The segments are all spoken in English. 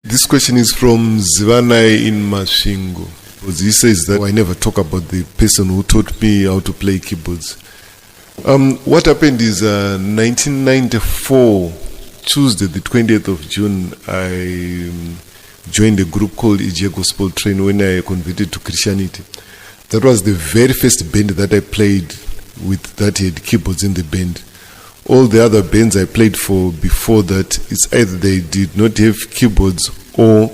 This question is from Zivanai in Mashingo. He says that I never talk about the person who taught me how to play keyboards. What happened is 1994, Tuesday, the 20th of June, I joined a group called EJ Gospel Train when I converted to Christianity. That was the very first band that I played with that had keyboards in the band. All the other bands I played for before that, it's either they did not have keyboards or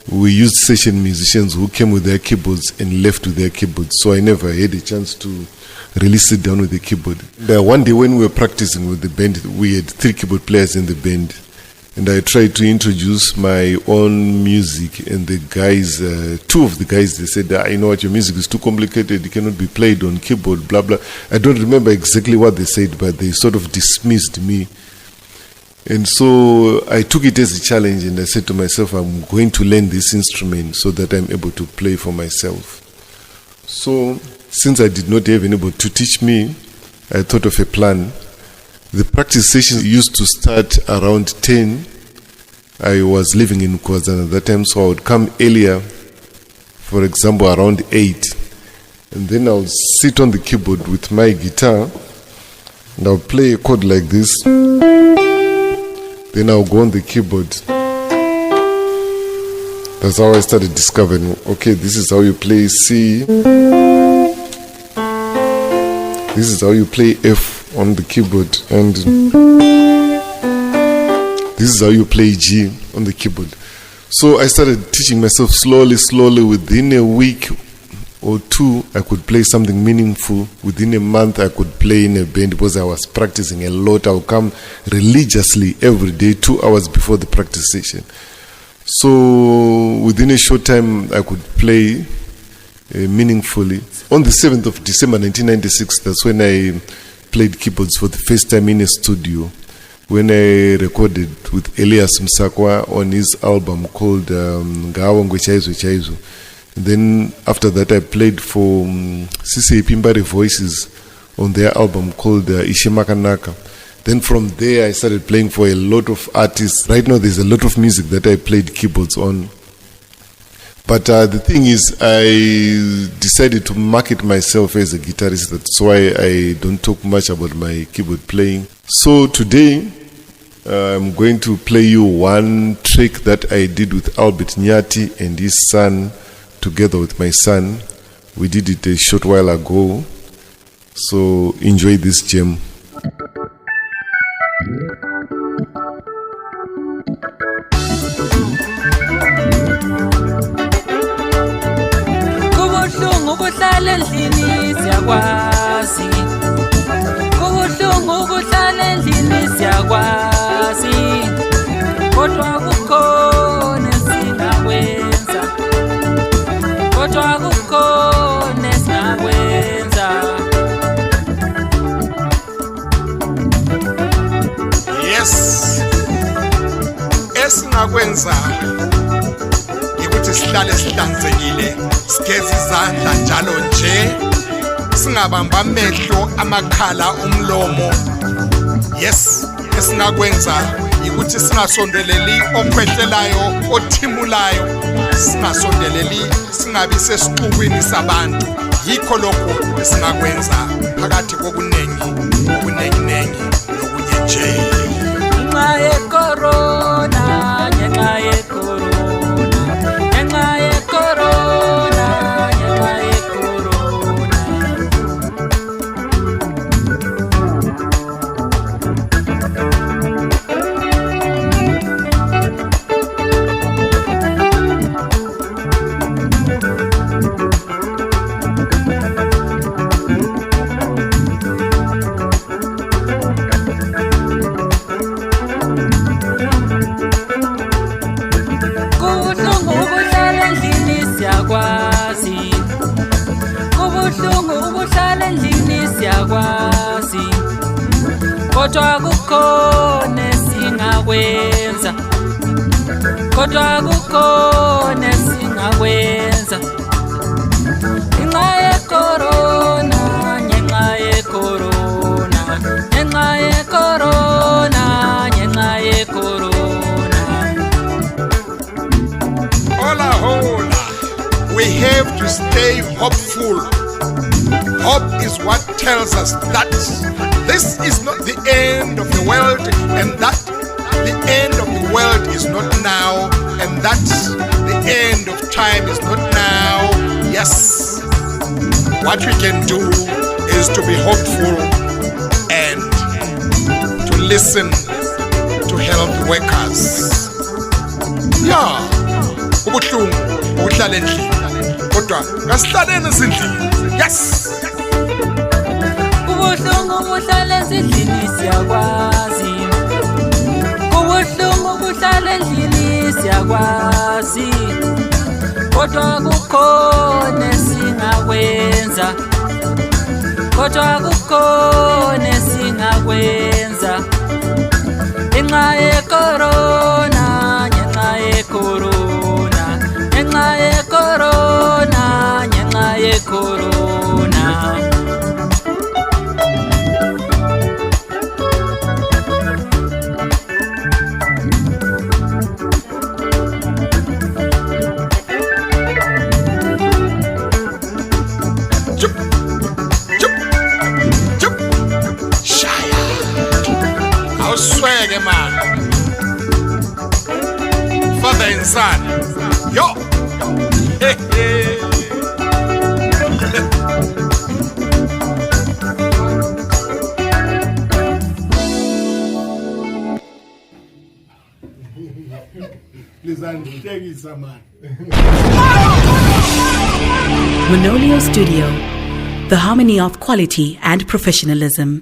we used session musicians who came with their keyboards and left with their keyboards. So I never had a chance to really sit down with the keyboard. One day when we were practicing with the band, we had 3 keyboard players in the band. And I tried to introduce my own music, and the guys, 2 of the guys, they said, you know what, your music is too complicated, it cannot be played on keyboard, blah, blah. I don't remember exactly what they said, but they sort of dismissed me. And so I took it as a challenge, and I said to myself, I'm going to learn this instrument so that I'm able to play for myself. So since I did not have anybody to teach me, I thought of a plan. The practice sessions used to start around 10. I was living in Kwazana at that time, so I would come earlier, for example, around 8. And then I would sit on the keyboard with my guitar, and I would play a chord like this. Then I would go on the keyboard. That's how I started discovering, okay, this is how you play C. This is how you play F on the keyboard, and this is how you play G on the keyboard. So I started teaching myself slowly. Within a week or 2, I could play something meaningful. Within a month, I could play in a band because I was practicing a lot. I would come religiously every day, 2 hours before the practice session. So within a short time, I could play meaningfully. On the 7th of December 1996, that's when I played keyboards for the first time in a studio, when I recorded with Elias Msakwa on his album called Ngawo Ngwechaizo Chaizo. Then after that I played for Sisi Pimbare Voices on their album called Ishimakanaka. Then from there I started playing for a lot of artists. Right now there's a lot of music that I played keyboards on. But the thing is, I decided to market myself as a guitarist. That's why I don't talk much about my keyboard playing. So today, I'm going to play you one trick that I did with Albert Nyati and his son, together with my son. We did it a short while ago. So enjoy this gem. Ukuhlala endlini siyakwazi, kubuhlungu ukuhlala endlini siyakwazi, kodwa kukhona esingakwenza, kodwa kukhona esingakwenza. Yes, esingakwenza ukuthi sihlale sihlanzekile, sigeze izandla njalo nje, singabamba amehlo, amakhala, umlomo. Yes, esingakwenza ukuthi singasondeleli okhwehlelayo, othimulayo, singasondeleli, singabi sesixukwini sabantu. Yikho lokho esingakwenza phakathi kokunengi nokunye nje. Ngenxa ye-corona, ngenxa ye-corona, ngenxa ye-corona, ngenxa ye-corona. Kubuhlungu ukuhlala endlini siyakwazi, kubuhlungu ukuhlala endlini siyakwazi, kodwa kukhona esingakwenza, kodwa kukhona esingakwenza. Ngenxa ye-corona, ngenxa ye-corona, ngenxa ye-corona, ngenxa ye-corona. we have to stay hopeful. Hope is what tells us that this is not the end of the world, and that the end of the world is not now, and that the end of time is not now. Yes, what we can do is to be hopeful and to listen to health workers. Yeah, ubuhlungu ukuhlala endlini, kodwa kasihlaleni ezindlini. Yes. Kubuhlungu ukuhlala endlini siyakwazi. Kubuhlungu ukuhlala endlini siyakwazi. Kodwa kukhona esingakwenza. Kodwa kukhona esingakwenza. Ngenxa ye-corona, ngenxa ye-corona, ngenxa ye-corona, ngenxa ye-corona. Chup, chup, chup. Shaya. Awusweke man. Father and son. Yo. Hey, hey. Manolio Studio, the harmony of quality and professionalism.